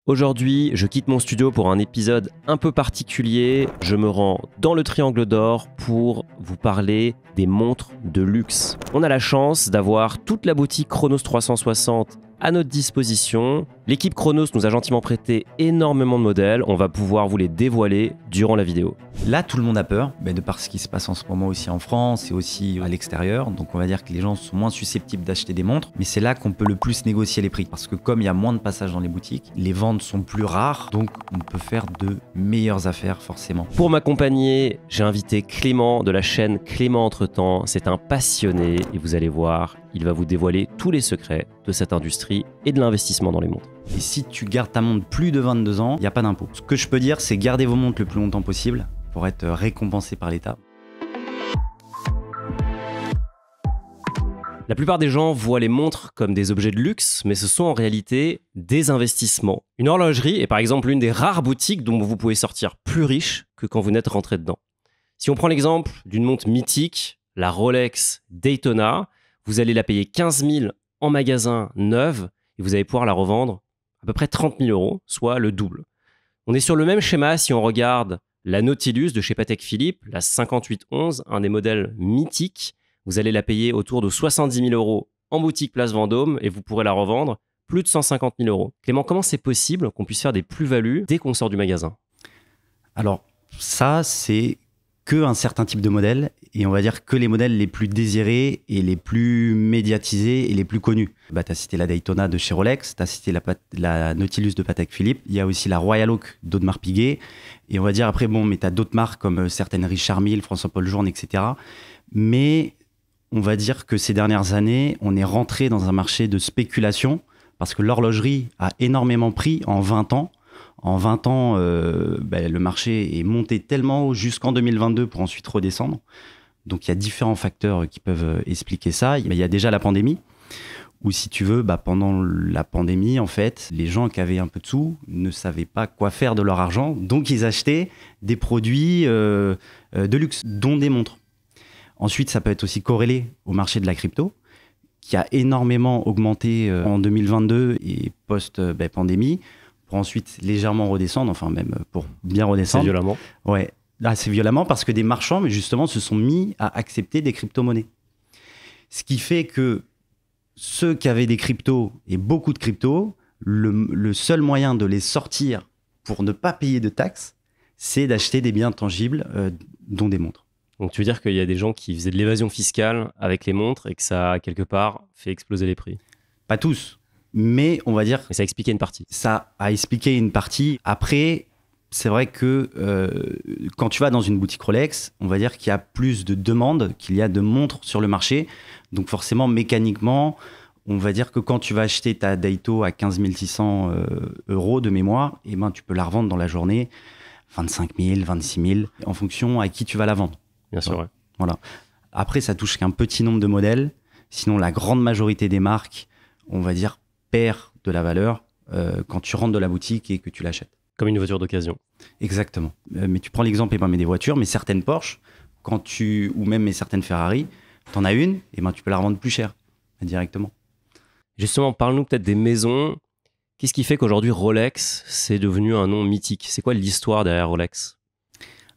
Aujourd'hui, je quitte mon studio pour un épisode un peu particulier. Je me rends dans le Triangle d'Or pour vous parler des montres de luxe. On a la chance d'avoir toute la boutique Chronos 360 à notre disposition. L'équipe Chronos nous a gentiment prêté énormément de modèles. On va pouvoir vous les dévoiler durant la vidéo. Là, tout le monde a peur, de par ce qui se passe en ce moment aussi en France et aussi à l'extérieur. Donc on va dire que les gens sont moins susceptibles d'acheter des montres. Mais c'est là qu'on peut le plus négocier les prix. Parce que comme il y a moins de passages dans les boutiques, les ventes sont plus rares. Donc on peut faire de meilleures affaires forcément. Pour m'accompagner, j'ai invité Clément de la chaîne Clément Entretemps. C'est un passionné et vous allez voir, il va vous dévoiler tous les secrets de cette industrie et de l'investissement dans les montres. Et si tu gardes ta montre plus de 22 ans, il n'y a pas d'impôt. Ce que je peux dire, c'est garder vos montres le plus longtemps possible pour être récompensé par l'État. La plupart des gens voient les montres comme des objets de luxe, mais ce sont en réalité des investissements. Une horlogerie est par exemple l'une des rares boutiques dont vous pouvez sortir plus riche que quand vous n'êtes rentré dedans. Si on prend l'exemple d'une montre mythique, la Rolex Daytona, vous allez la payer 15 000 en magasin neuve et vous allez pouvoir la revendre à peu près 30 000 euros, soit le double. On est sur le même schéma si on regarde la Nautilus de chez Patek Philippe, la 5811, un des modèles mythiques. Vous allez la payer autour de 70 000 euros en boutique Place Vendôme et vous pourrez la revendre plus de 150 000 euros. Clément, comment c'est possible qu'on puisse faire des plus-values dès qu'on sort du magasin? Alors ça, c'est que un certain type de modèle et on va dire que les modèles les plus désirés et les plus médiatisés et les plus connus. Tu as cité la Daytona de chez Rolex, tu as cité la Nautilus de Patek Philippe, il y a aussi la Royal Oak d'Audemars Piguet et on va dire après, mais tu as d'autres marques comme certaines Richard Mille, François-Paul Journe, etc. Mais on va dire que ces dernières années, on est rentré dans un marché de spéculation parce que l'horlogerie a énormément pris en 20 ans. En 20 ans, le marché est monté tellement haut jusqu'en 2022 pour ensuite redescendre. Donc, il y a différents facteurs qui peuvent expliquer ça. Il y a déjà la pandémie, où si tu veux, pendant la pandémie, en fait, les gens qui avaient un peu de sous ne savaient pas quoi faire de leur argent. Donc, ils achetaient des produits de luxe, dont des montres. Ensuite, ça peut être aussi corrélé au marché de la crypto, qui a énormément augmenté en 2022 et post-pandémie, pour ensuite légèrement redescendre, enfin même pour bien redescendre. C'est violemment. Ouais, assez violemment parce que des marchands, mais justement, se sont mis à accepter des crypto-monnaies. Ce qui fait que ceux qui avaient des cryptos et beaucoup de cryptos, le seul moyen de les sortir pour ne pas payer de taxes, c'est d'acheter des biens tangibles, dont des montres. Donc tu veux dire qu'il y a des gens qui faisaient de l'évasion fiscale avec les montres et que ça a quelque part fait exploser les prix? Pas tous. Mais on va dire... Mais ça expliquait une partie. Ça a expliqué une partie. Après, c'est vrai que quand tu vas dans une boutique Rolex, on va dire qu'il y a plus de demandes qu'il y a de montres sur le marché. Donc forcément, mécaniquement, on va dire que quand tu vas acheter ta Daito à 15 600 euros de mémoire, tu peux la revendre dans la journée 25 000, 26 000, en fonction à qui tu vas la vendre. Bien sûr, ouais. Voilà. Après, ça touche qu'un petit nombre de modèles. Sinon, la grande majorité des marques, on va dire, perd de la valeur quand tu rentres de la boutique et que tu l'achètes. Comme une voiture d'occasion. Exactement. Mais tu prends l'exemple des voitures, mais certaines Porsche, ou même certaines Ferrari, tu en as une, et tu peux la revendre plus cher directement. Justement, parle-nous peut-être des maisons. Qu'est-ce qui fait qu'aujourd'hui Rolex, c'est devenu un nom mythique? C'est quoi l'histoire derrière Rolex?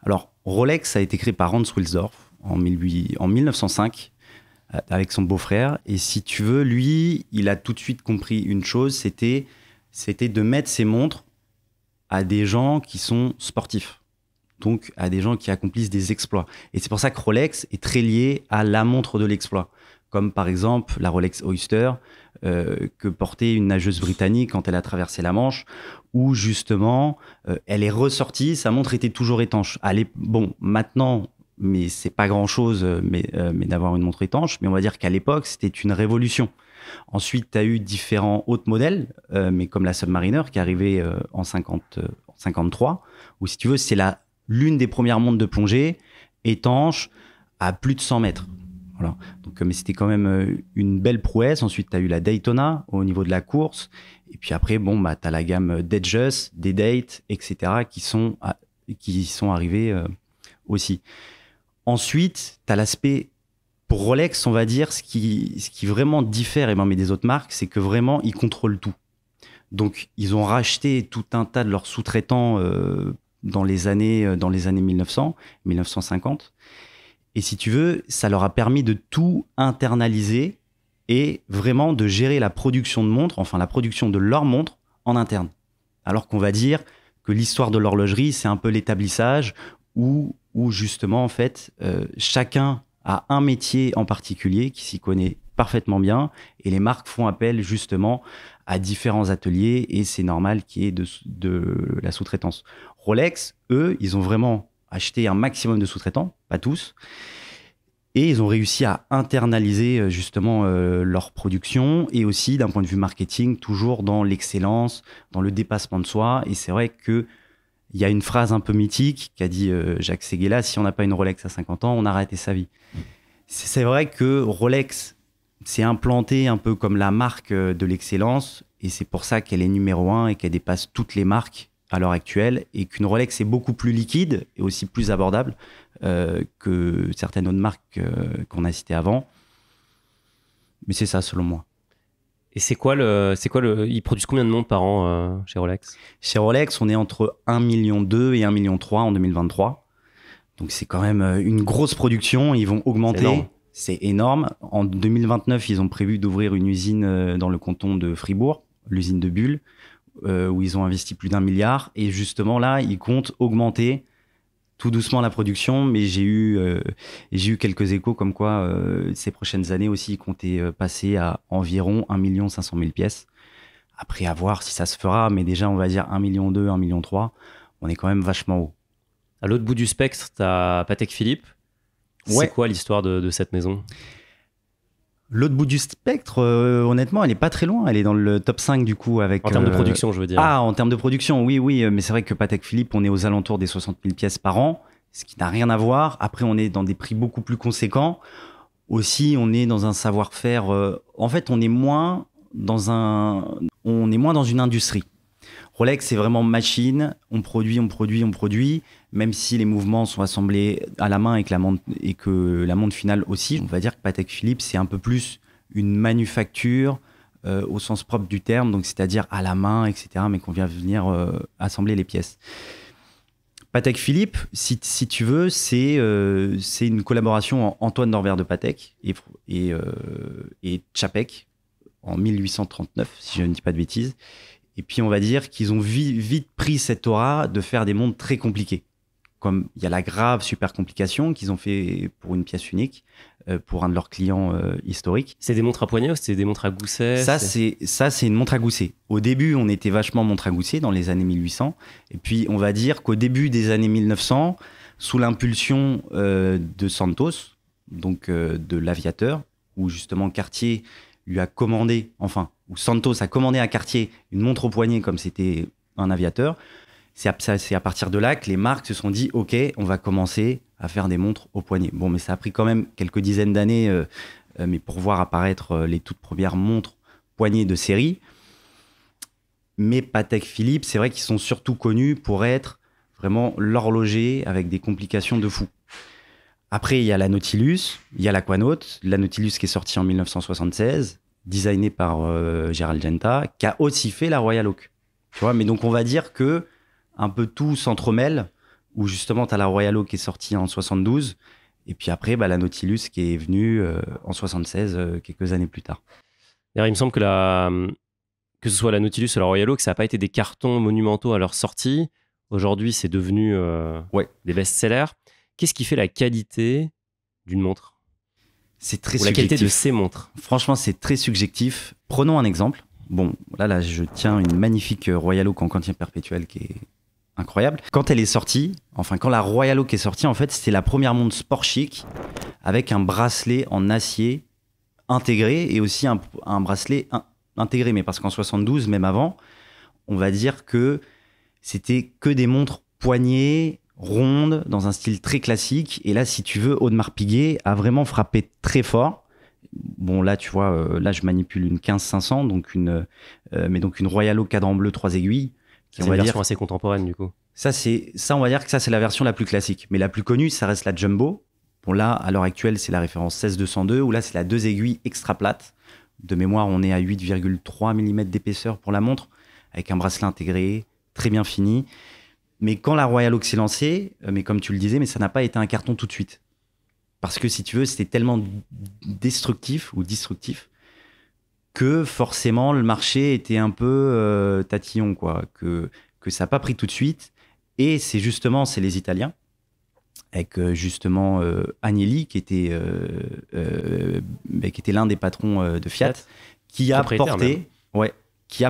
Alors, Rolex a été créé par Hans Wilsdorf en 1905 avec son beau-frère. Et si tu veux, lui, il a tout de suite compris une chose, c'était de mettre ses montres à des gens qui sont sportifs. Donc, à des gens qui accomplissent des exploits. Et c'est pour ça que Rolex est très lié à la montre de l'exploit. Comme par exemple la Rolex Oyster que portait une nageuse britannique quand elle a traversé la Manche, où justement, elle est ressortie, sa montre était toujours étanche. Maintenant, mais c'est pas grand-chose mais d'avoir une montre étanche, mais on va dire qu'à l'époque, c'était une révolution. Ensuite, tu as eu différents autres modèles, mais comme la Submariner qui est arrivée en 53, où si tu veux, c'est l'une des premières montres de plongée étanche à plus de 100 mètres. Voilà. Donc, mais c'était quand même une belle prouesse. Ensuite, tu as eu la Daytona au niveau de la course. Et puis après, tu as la gamme d'Edges, des Date, etc. qui sont arrivés aussi. Ensuite, tu as l'aspect, pour Rolex, on va dire, ce qui vraiment diffère mais des autres marques, c'est que vraiment, ils contrôlent tout. Donc, ils ont racheté tout un tas de leurs sous-traitants dans les années 1900, 1950. Et si tu veux, ça leur a permis de tout internaliser et vraiment de gérer la production de montres, enfin la production de leurs montres en interne. Alors qu'on va dire que l'histoire de l'horlogerie, c'est un peu l'établissage où justement, en fait, chacun a un métier en particulier qui s'y connaît parfaitement bien et les marques font appel justement à différents ateliers et c'est normal qu'il y ait de la sous-traitance. Rolex, eux, ils ont vraiment acheté un maximum de sous-traitants, pas tous, et ils ont réussi à internaliser justement leur production et aussi d'un point de vue marketing, toujours dans l'excellence, dans le dépassement de soi. Et c'est vrai que il y a une phrase un peu mythique qu'a dit Jacques Séguéla, si on n'a pas une Rolex à 50 ans, on a raté sa vie. C'est vrai que Rolex s'est implantée un peu comme la marque de l'excellence et c'est pour ça qu'elle est numéro 1 et qu'elle dépasse toutes les marques à l'heure actuelle et qu'une Rolex est beaucoup plus liquide et aussi plus abordable que certaines autres marques qu'on a citées avant. Mais c'est ça, selon moi. Et ils produisent combien de montres par an chez Rolex? Chez Rolex, on est entre 1,2 million et 1,3 million en 2023. Donc c'est quand même une grosse production. Ils vont augmenter. C'est énorme. En 2029, ils ont prévu d'ouvrir une usine dans le canton de Fribourg, l'usine de Bulle, où ils ont investi plus d'1 milliard. Et justement là, ils comptent augmenter tout doucement la production, mais j'ai eu quelques échos comme quoi ces prochaines années aussi, ils comptaient passer à environ 1 500 000 pièces. Après, à voir si ça se fera, mais déjà, on va dire 1,2 million, 1,3 million, on est quand même vachement haut. À l'autre bout du spectre, tu as Patek Philippe. Ouais. C'est quoi l'histoire de cette maison? L'autre bout du spectre, honnêtement, elle est pas très loin. Elle est dans le top 5 du coup. En termes de production, je veux dire. Ah, en termes de production, oui. Mais c'est vrai que Patek Philippe, on est aux alentours des 60 000 pièces par an, ce qui n'a rien à voir. Après, on est dans des prix beaucoup plus conséquents. Aussi, on est dans un savoir-faire. En fait, on est moins dans une industrie. Rolex, c'est vraiment machine. On produit. Même si les mouvements sont assemblés à la main et que la montre finale aussi, on va dire que Patek Philippe, c'est un peu plus une manufacture au sens propre du terme, donc c'est-à-dire à la main, etc., mais qu'on vient venir assembler les pièces. Patek Philippe, si tu veux, c'est une collaboration en Antoine Norbert de Patek et Czapek en 1839, si je ne dis pas de bêtises. Et puis, on va dire qu'ils ont vite pris cette aura de faire des montres très compliquées. Comme il y a la grave super complication qu'ils ont fait pour une pièce unique, pour un de leurs clients historiques. C'est des montres à poignet ou c'est des montres à gousset? Ça, c'est une montre à gousset. Au début, on était vachement montre à gousset dans les années 1800. Et puis, on va dire qu'au début des années 1900, sous l'impulsion de Santos, donc de l'aviateur, où justement Cartier lui a commandé, où Santos a commandé à Cartier une montre au poignet comme c'était un aviateur. C'est à partir de là que les marques se sont dit « Ok, on va commencer à faire des montres au poignet ». Bon, mais ça a pris quand même quelques dizaines d'années mais pour voir apparaître les toutes premières montres poignées de série. Mais Patek Philippe, c'est vrai qu'ils sont surtout connus pour être vraiment l'horloger avec des complications de fou. Après, il y a la Nautilus, il y a l'Aquanaut, la Nautilus qui est sortie en 1976, designée par Gérald Genta, qui a aussi fait la Royal Oak. Tu vois, mais donc on va dire que un peu tout s'entremêle, où justement tu as la Royal Oak qui est sortie en 72, et puis après la Nautilus qui est venue en 76, quelques années plus tard. D'ailleurs, il me semble que ce soit la Nautilus ou la Royal Oak, ça n'a pas été des cartons monumentaux à leur sortie. Aujourd'hui, c'est devenu des best-sellers. Qu'est-ce qui fait la qualité d'une montre? C'est très subjectif. La qualité de ces montres. Franchement, c'est très subjectif. Prenons un exemple. Bon, là, je tiens une magnifique Royal Oak en quantième perpétuel qui est incroyable. Quand elle est sortie, quand la Royal Oak est sortie, en fait, c'était la première montre sport chic avec un bracelet en acier intégré et aussi un bracelet intégré. Mais parce qu'en 72, même avant, on va dire que c'était que des montres poignées rondes dans un style très classique. Et là, si tu veux, Audemars Piguet a vraiment frappé très fort. Bon, là, tu vois, là, je manipule une 15-500, donc une Royal Oak cadran bleu 3 aiguilles. C'est une version assez contemporaine, du coup. Ça, on va dire que ça, c'est la version la plus classique. Mais la plus connue, ça reste la Jumbo. Bon, là, à l'heure actuelle, c'est la référence 16202, où là, c'est la 2 aiguilles extra plate. De mémoire, on est à 8,3 mm d'épaisseur pour la montre. avec un bracelet intégré, très bien fini. Mais quand la Royal Oak s'est lancée, mais comme tu le disais, mais ça n'a pas été un carton tout de suite. Parce que si tu veux, c'était tellement destructif que forcément le marché était un peu tatillon, quoi, que ça n'a pas pris tout de suite. Et c'est les Italiens, avec justement Agnelli, qui était l'un des patrons de Fiat, qui a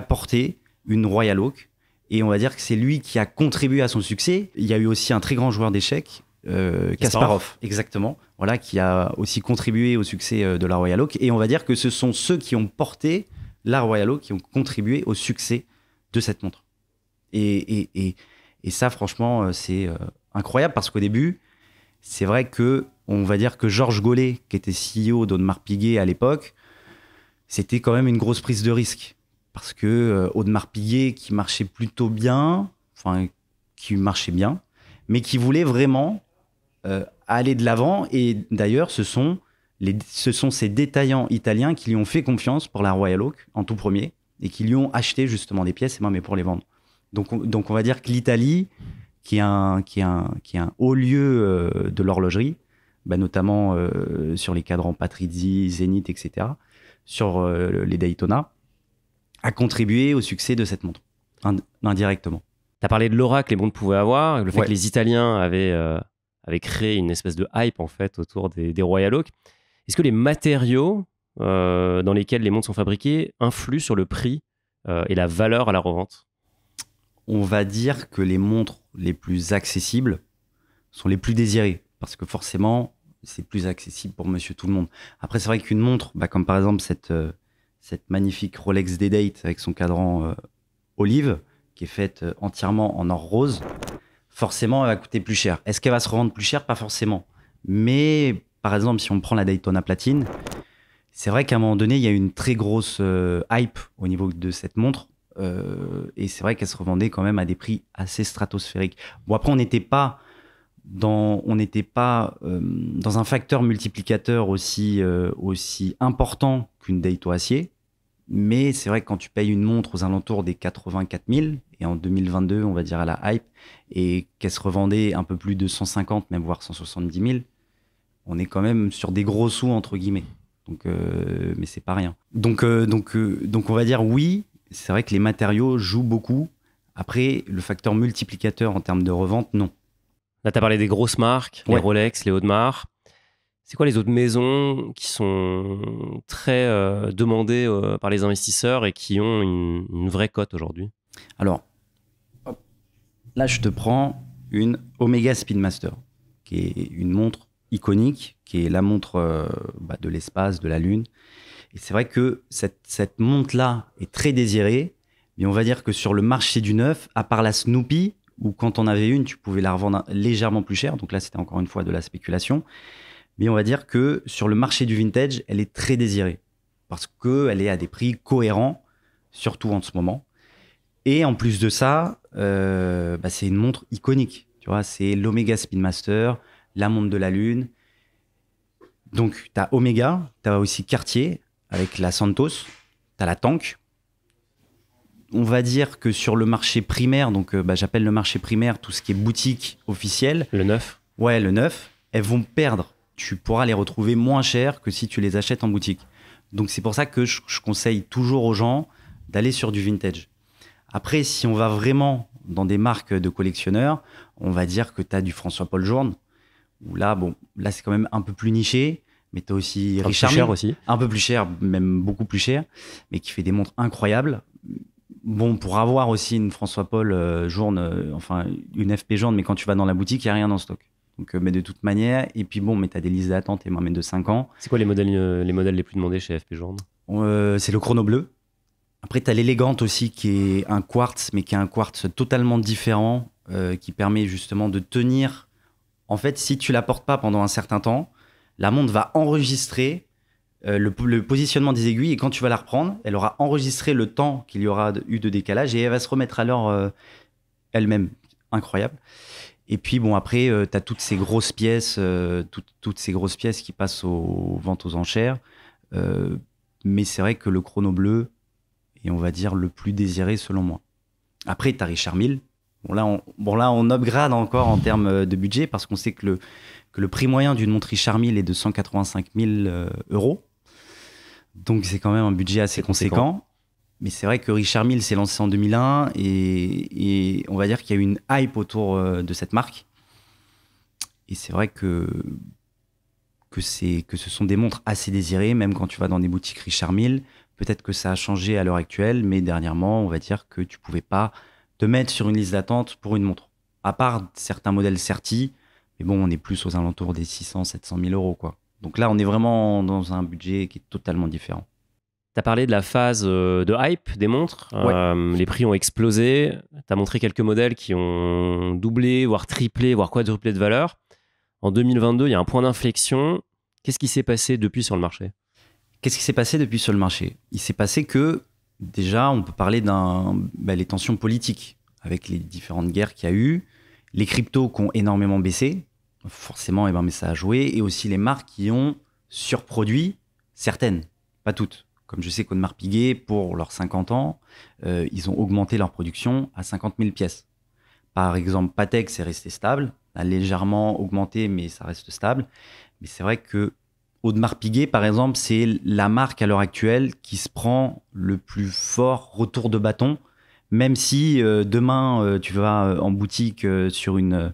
porté une Royal Oak. Et on va dire que c'est lui qui a contribué à son succès. Il y a eu aussi un très grand joueur d'échecs, Kasparov, exactement, voilà, qui a aussi contribué au succès de la Royal Oak. Et on va dire que ce sont ceux qui ont porté la Royal Oak qui ont contribué au succès de cette montre. Et ça, franchement, c'est incroyable parce qu'au début, c'est vrai que on va dire que Georges Gollet, qui était CEO d'Audemars Piguet à l'époque, c'était quand même une grosse prise de risque. Parce que Audemars Piguet, qui marchait plutôt bien, mais qui voulait vraiment aller de l'avant. Et d'ailleurs, ce sont ces détaillants italiens qui lui ont fait confiance pour la Royal Oak en tout premier et qui lui ont acheté justement des pièces, mais pour les vendre. Donc on va dire que l'Italie, qui est un haut lieu de l'horlogerie, notamment sur les cadrans Patrizzi, Zénith, etc., sur les Daytona, a contribué au succès de cette montre, indirectement. Tu as parlé de l'aura que les montres pouvaient avoir, le fait que les Italiens avaient créé une espèce de hype en fait autour des Royal Oak. Est-ce que les matériaux dans lesquels les montres sont fabriquées influent sur le prix et la valeur à la revente? On va dire que les montres les plus accessibles sont les plus désirées, parce que forcément, c'est plus accessible pour monsieur tout le monde. Après, c'est vrai qu'une montre, comme par exemple cette magnifique Rolex D-Date avec son cadran olive, qui est faite entièrement en or rose, forcément, elle va coûter plus cher. Est-ce qu'elle va se revendre plus cher? Pas forcément. Mais, par exemple, si on prend la Daytona Platine, c'est vrai qu'à un moment donné, il y a eu une très grosse hype au niveau de cette montre. Et c'est vrai qu'elle se revendait quand même à des prix assez stratosphériques. Bon, après, on n'était pas dans un facteur multiplicateur aussi important qu'une Daito acier. Mais c'est vrai que quand tu payes une montre aux alentours des 84 000, et en 2022, on va dire à la hype, et qu'elle se revendait un peu plus de 150, même voire 170 000, on est quand même sur des gros sous, entre guillemets. Donc, mais c'est pas rien. Donc on va dire oui, c'est vrai que les matériaux jouent beaucoup. Après, le facteur multiplicateur en termes de revente, non. Là, tu as parlé des grosses marques, les Rolex, les Audemars. C'est quoi les autres maisons qui sont très demandées par les investisseurs et qui ont une vraie cote aujourd'hui? Alors, là, je te prends une Omega Speedmaster, qui est une montre iconique, qui est la montre de l'espace, de la Lune. Et c'est vrai que cette montre-là est très désirée, mais on va dire que sur le marché du neuf, à part la Snoopy, où quand on avait une, tu pouvais la revendre légèrement plus cher, donc là, c'était encore une fois de la spéculation. Mais on va dire que sur le marché du vintage, elle est très désirée parce qu'elle est à des prix cohérents, surtout en ce moment. Et en plus de ça, c'est une montre iconique. Tu vois, c'est l'Omega Speedmaster, la montre de la Lune. Donc, tu as Omega, tu as aussi Cartier avec la Santos, tu as la Tank. On va dire que sur le marché primaire, donc j'appelle le marché primaire tout ce qui est boutique officielle. Le neuf. Ouais, le neuf. Elles vont perdre. Tu pourras les retrouver moins cher que si tu les achètes en boutique. Donc, c'est pour ça que je conseille toujours aux gens d'aller sur du vintage. Après, si on va vraiment dans des marques de collectionneurs, on va dire que tu as du François-Paul Journe, où là, c'est quand même un peu plus niché, mais tu as aussi Richard Mille, aussi. Un peu plus cher, même beaucoup plus cher, mais qui fait des montres incroyables. Bon, pour avoir aussi une François-Paul Journe, une FP Journe, mais quand tu vas dans la boutique, il n'y a rien en stock. Donc, mais de toute manière, et puis mais tu as des listes d'attente et même de 5 ans. C'est quoi les modèles les plus demandés chez FP Journe? C'est le chrono bleu. Après, tu as l'élégante aussi, qui est un quartz, mais qui est un quartz totalement différent, qui permet justement de tenir. En fait, si tu la portes pas pendant un certain temps, la montre va enregistrer le positionnement des aiguilles, et quand tu vas la reprendre, elle aura enregistré le temps qu'il y aura eu de décalage, et elle va se remettre à l'heure elle-même. Incroyable. Et puis, après, tu as toutes ces grosses pièces, toutes ces grosses pièces qui passent aux ventes aux enchères. Mais c'est vrai que le chrono bleu est, on va dire, le plus désiré selon moi. Après, tu as Richard Mille. Bon, là, on upgrade encore en termes de budget parce qu'on sait que le prix moyen d'une montre Richard Mille est de 185 000 euros. Donc, c'est quand même un budget assez conséquent. Mais c'est vrai que Richard Mille s'est lancé en 2001 et on va dire qu'il y a eu une hype autour de cette marque. Et c'est vrai que ce sont des montres assez désirées, même quand tu vas dans des boutiques Richard Mille. Peut-être que ça a changé à l'heure actuelle, mais dernièrement, on va dire que tu pouvais pas te mettre sur une liste d'attente pour une montre. À part certains modèles Certi, mais bon, on est plus aux alentours des 600, 700 000 euros, quoi. Donc là, on est vraiment dans un budget qui est totalement différent. Tu as parlé de la phase de hype des montres. Ouais. Les prix ont explosé. Tu as montré quelques modèles qui ont doublé, voire triplé, voire quadruplé de valeur. En 2022, il y a un point d'inflexion. Qu'est-ce qui s'est passé depuis sur le marché? Qu'est-ce qui s'est passé depuis sur le marché? Il s'est passé que, déjà, on peut parler les tensions politiques avec les différentes guerres qu'il y a eu, les cryptos qui ont énormément baissé, forcément, mais ça a joué, et aussi les marques qui ont surproduit, certaines, pas toutes. Comme je sais qu'Audemars Piguet, pour leurs 50 ans, ils ont augmenté leur production à 50 000 pièces. Par exemple, Patek, c'est resté stable, a légèrement augmenté, mais ça reste stable. Mais c'est vrai que Audemars Piguet, par exemple, c'est la marque à l'heure actuelle qui se prend le plus fort retour de bâton, même si demain, tu vas en boutique sur une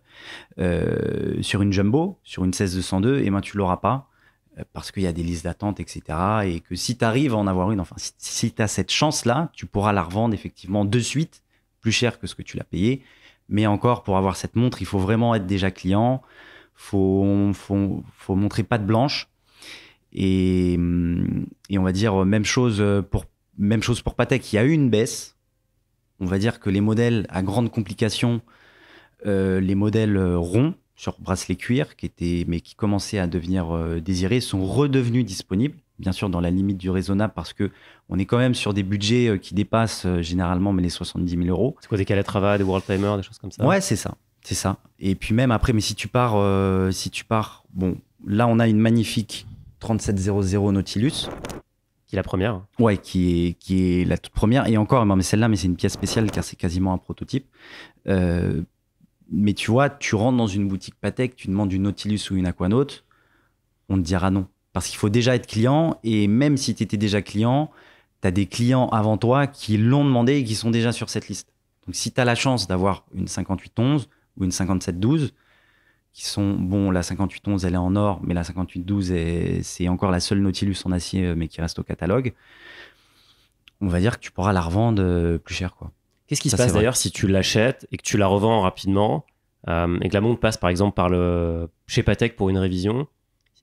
Jumbo, sur une 16202, et ben, tu l'auras pas parce qu'il y a des listes d'attente, etc. Et que si tu arrives à en avoir une, enfin, si tu as cette chance-là, tu pourras la revendre effectivement de suite, plus cher que ce que tu l'as payé. Mais encore, pour avoir cette montre, il faut vraiment être déjà client, faut montrer patte blanche. Et on va dire même chose pour Patek. Il y a eu une baisse. On va dire que les modèles à grande complication, les modèles ronds sur bracelet cuir, mais qui commençaient à devenir désirés, sont redevenus disponibles. Bien sûr, dans la limite du raisonnable, parce que on est quand même sur des budgets qui dépassent généralement les 70 000 euros. C'est quoi, des Calatrava, des World Timer, des choses comme ça? Ouais, c'est ça. Et puis même après, mais si tu pars, bon, là on a une magnifique 3700 Nautilus. Qui est la première. Ouais, qui est la toute première. Et encore, mais celle-là, mais c'est une pièce spéciale car c'est quasiment un prototype. Mais tu vois, tu rentres dans une boutique Patek, tu demandes une Nautilus ou une Aquanaut, on te dira non. Parce qu'il faut déjà être client, et même si tu étais déjà client, tu as des clients avant toi qui l'ont demandé et qui sont déjà sur cette liste. Donc si tu as la chance d'avoir une 5811 ou une 5712, qui sont, bon, la 5811 elle est en or, mais la 5812 c'est encore la seule Nautilus en acier, mais qui reste au catalogue, on va dire que tu pourras la revendre plus cher, quoi. Qu'est-ce qui se passe d'ailleurs si tu l'achètes et que tu la revends rapidement et que la montre passe par exemple chez Patek pour une révision?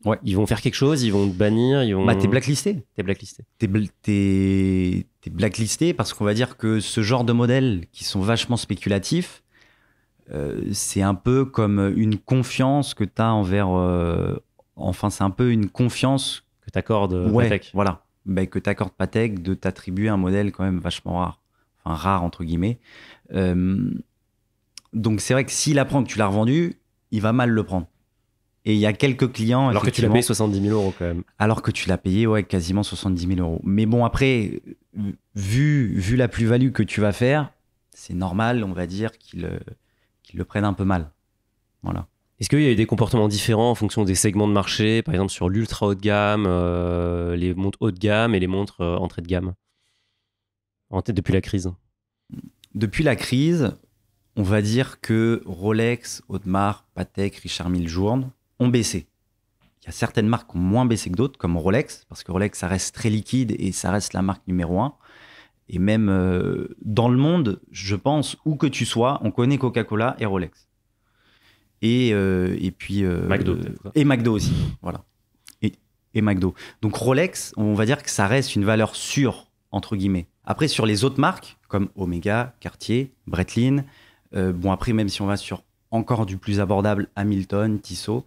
Ouais. Ils vont faire quelque chose, ils vont te bannir, t'es blacklisté. T'es blacklisté. T'es blacklisté parce qu'on va dire que ce genre de modèles qui sont vachement spéculatifs, c'est un peu comme une confiance que t'as envers... enfin, c'est un peu une confiance... Que t'accordes Patek. Voilà. Que t'accordes Patek de t'attribuer un modèle quand même vachement rare. Enfin, rare entre guillemets. Donc c'est vrai que s'il apprend que tu l'as revendu, il va mal le prendre. Et il y a quelques clients... Alors que tu l'as payé 70 000 euros quand même. Alors que tu l'as payé, ouais, quasiment 70 000 euros. Mais bon, après, vu la plus-value que tu vas faire, c'est normal, on va dire, qu'ils le prennent un peu mal. Voilà. Est-ce qu'il y a eu des comportements différents en fonction des segments de marché, par exemple sur l'ultra haut de gamme, les montres haut de gamme et les montres entrée de gamme, en tête depuis la crise? Depuis la crise, on va dire que Rolex, Audemars, Patek, Richard Mille Journe ont baissé. Il y a certaines marques qui ont moins baissé que d'autres, comme Rolex, parce que Rolex, ça reste très liquide et ça reste la marque numéro 1. Et même dans le monde, je pense, où que tu sois, on connaît Coca-Cola et Rolex. Et puis... McDo, peut-être. Et McDo aussi, voilà. Et McDo. Donc Rolex, on va dire que ça reste une valeur sûre, entre guillemets. Après, sur les autres marques, comme Omega, Cartier, Breitling, bon, après, même si on va sur encore du plus abordable, Hamilton, Tissot,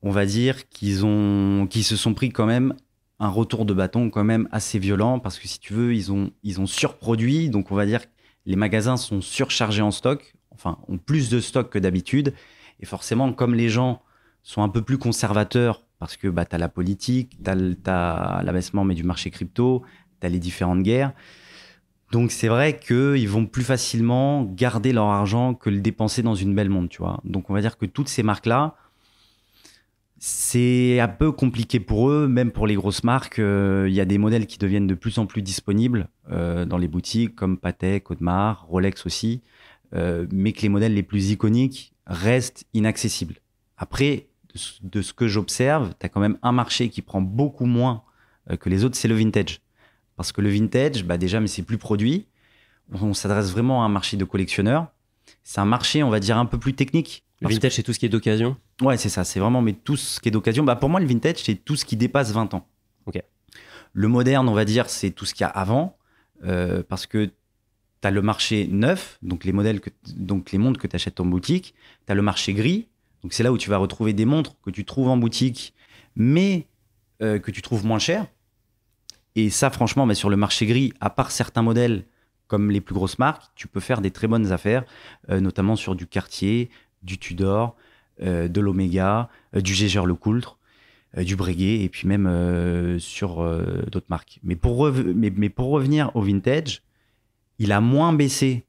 on va dire qu'ils se sont pris quand même un retour de bâton quand même assez violent, parce que si tu veux, ils ont surproduit, donc on va dire que les magasins sont surchargés en stock, enfin, ont plus de stock que d'habitude, et forcément, comme les gens sont un peu plus conservateurs, parce que tu as la politique, tu as l'abaissement du marché crypto, tu as les différentes guerres, Donc c'est vrai qu'ils vont plus facilement garder leur argent que le dépenser dans une belle montre, tu vois. Donc on va dire que toutes ces marques-là, c'est un peu compliqué pour eux, même pour les grosses marques. Il y a des modèles qui deviennent de plus en plus disponibles dans les boutiques, comme Patek, Audemars, Rolex aussi, mais que les modèles les plus iconiques restent inaccessibles. Après, de ce que j'observe, tu as quand même un marché qui prend beaucoup moins que les autres, c'est le vintage. Parce que le vintage, bah déjà, mais c'est plus produit. On s'adresse vraiment à un marché de collectionneurs. C'est un marché, on va dire, un peu plus technique. Le vintage, c'est tout ce qui est d'occasion? Ouais, c'est ça. C'est vraiment mais tout ce qui est d'occasion. Bah, pour moi, le vintage, c'est tout ce qui dépasse 20 ans. Ok. Le moderne, on va dire, c'est tout ce qu'il y a avant. Parce que tu as le marché neuf, donc les montres que tu achètes en boutique. Tu as le marché gris. Donc c'est là où tu vas retrouver des montres que tu trouves en boutique, mais que tu trouves moins cher. Et ça, franchement, mais sur le marché gris, à part certains modèles comme les plus grosses marques, tu peux faire des très bonnes affaires, notamment sur du Cartier, du Tudor, de l'Omega, du Jaeger-LeCoultre, du Breguet, et puis même sur d'autres marques. Mais pour revenir au vintage, il a moins baissé.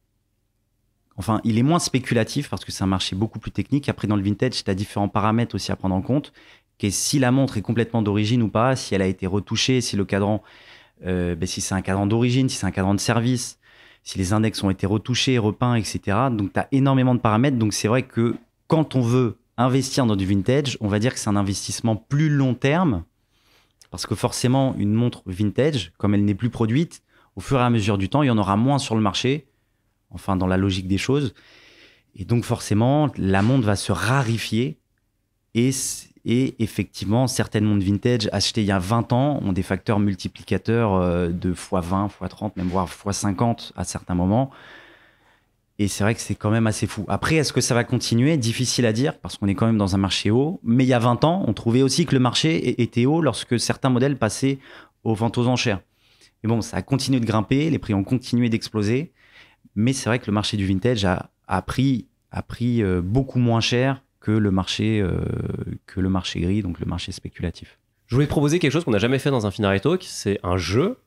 Enfin, il est moins spéculatif parce que c'est un marché beaucoup plus technique. Après, dans le vintage, tu as différents paramètres aussi à prendre en compte. Que si la montre est complètement d'origine ou pas, si elle a été retouchée, si le cadran, si c'est un cadran d'origine, si c'est un cadran de service, si les index ont été retouchés, repeints, etc. Donc, tu as énormément de paramètres. Donc, c'est vrai que quand on veut investir dans du vintage, on va dire que c'est un investissement plus long terme parce que forcément, une montre vintage, comme elle n'est plus produite, au fur et à mesure du temps, il y en aura moins sur le marché, enfin, dans la logique des choses. Et donc, forcément, la montre va se raréfier et effectivement, certaines montres vintage achetées il y a 20 ans ont des facteurs multiplicateurs de x20, x30, même voire x50 à certains moments. Et c'est vrai que c'est quand même assez fou. Après, est-ce que ça va continuer? Difficile à dire, parce qu'on est quand même dans un marché haut. Mais il y a 20 ans, on trouvait aussi que le marché était haut lorsque certains modèles passaient aux ventes aux enchères. Mais bon, ça a continué de grimper, les prix ont continué d'exploser. Mais c'est vrai que le marché du vintage a pris beaucoup moins cher que le marché gris, donc le marché spéculatif. Je voulais te proposer quelque chose qu'on n'a jamais fait dans un Finari Talk, c'est un jeu.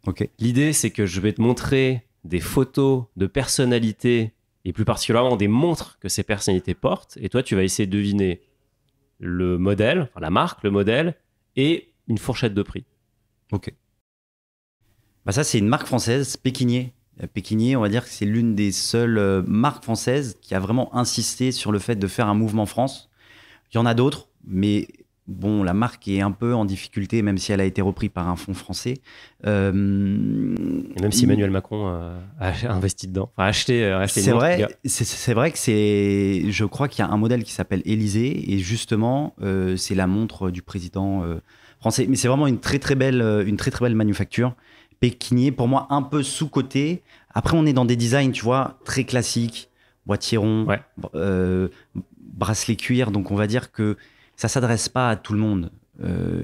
Ok. L'idée, c'est que je vais te montrer des photos de personnalités, et plus particulièrement des montres que ces personnalités portent, et toi, tu vas essayer de deviner le modèle, enfin la marque, le modèle, et une fourchette de prix. Ok. Bah ça, c'est une marque française, Pékinier. Pékinier, on va dire que c'est l'une des seules marques françaises qui a vraiment insisté sur le fait de faire un mouvement France. Il y en a d'autres, mais bon, la marque est un peu en difficulté, même si elle a été reprise par un fonds français. Et même si Emmanuel Macron a investi dedans, enfin acheté c'est vrai, c'est vrai que je crois qu'il y a un modèle qui s'appelle Élysée, et justement, c'est la montre du président français. Mais c'est vraiment une très très belle manufacture. Pékinier, pour moi, un peu sous-coté. Après, on est dans des designs, tu vois, très classiques, boîtier rond, ouais. Bracelet cuir. Donc, on va dire que ça s'adresse pas à tout le monde.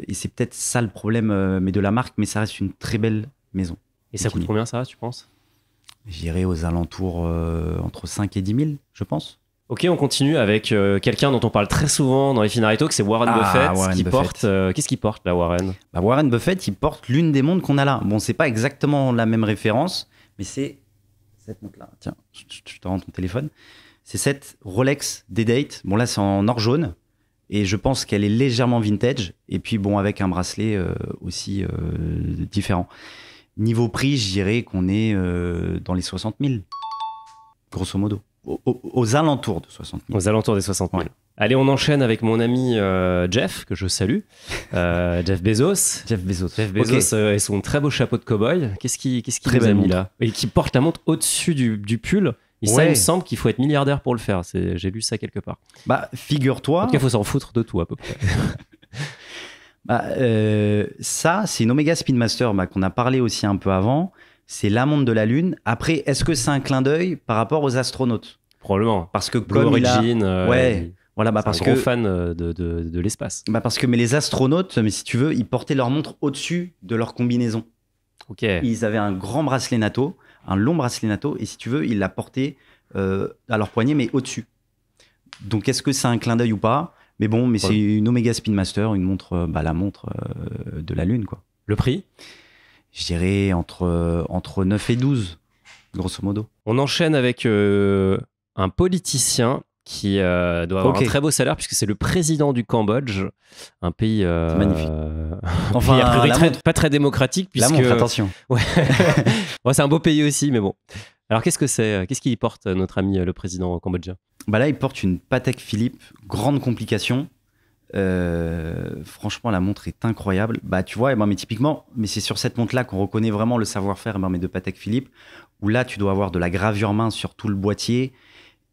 Et c'est peut-être ça le problème mais de la marque, mais ça reste une très belle maison. Et ça coûte combien, ça, tu penses? J'irais aux alentours entre 5 et 10 000, je pense. Ok, on continue avec quelqu'un dont on parle très souvent dans les Finari Talk, c'est Warren Buffett. Qu'est-ce qu'il porte, là, Warren? Warren Buffett, il porte l'une des montres qu'on a là. Bon, c'est pas exactement la même référence, mais c'est cette montre-là. Tiens, je te rends ton téléphone. C'est cette Rolex D-Date. Bon, là, c'est en or jaune. Et je pense qu'elle est légèrement vintage. Et puis, bon, avec un bracelet aussi différent. Niveau prix, je dirais qu'on est dans les 60 000, grosso modo. Aux alentours de 60 000. Aux alentours des 60 000. Ouais. Allez, on enchaîne avec mon ami Jeff, que je salue. Jeff Bezos. Jeff Bezos Okay. Et son très beau chapeau de cow-boy. Qu'est-ce qu'il nous a mis là? Et qui porte la montre au-dessus du pull. Et ça, il me semble qu'il faut être milliardaire pour le faire. J'ai lu ça quelque part. Bah, figure-toi. En tout cas, il faut s'en foutre de tout, à peu près. Ça, c'est une Omega Speedmaster qu'on a parlé aussi un peu avant. C'est la montre de la Lune. Après, est-ce que c'est un clin d'œil par rapport aux astronautes? Probablement. Parce que Blue comme Origin, voilà, parce un gros fan de l'espace. Parce que les astronautes, mais si tu veux, ils portaient leur montre au-dessus de leur combinaison. Ok. Ils avaient un grand bracelet NATO, un long bracelet NATO, et si tu veux, ils la portaient à leur poignet, mais au-dessus. Donc, est-ce que c'est un clin d'œil ou pas? Mais bon, mais c'est une Omega Speedmaster, une montre, la montre de la Lune, quoi. Le prix? Je dirais entre 9 et 12. grosso modo. On enchaîne avec un politicien qui doit avoir un très beau salaire puisque c'est le président du Cambodge, un pays C'est magnifique. Enfin, a priori pas très démocratique puisque la montre, attention. Ouais. Ouais, c'est un beau pays aussi, mais bon. Alors qu'est-ce que c'est? Qu'est-ce qu'il porte notre ami le président cambodgien? Bah là, il porte une Patek Philippe, grande complication. Franchement, la montre est incroyable. Bah, tu vois, mais typiquement, mais c'est sur cette montre-là qu'on reconnaît vraiment le savoir-faire mais de Patek Philippe, où là, tu dois avoir de la gravure main sur tout le boîtier.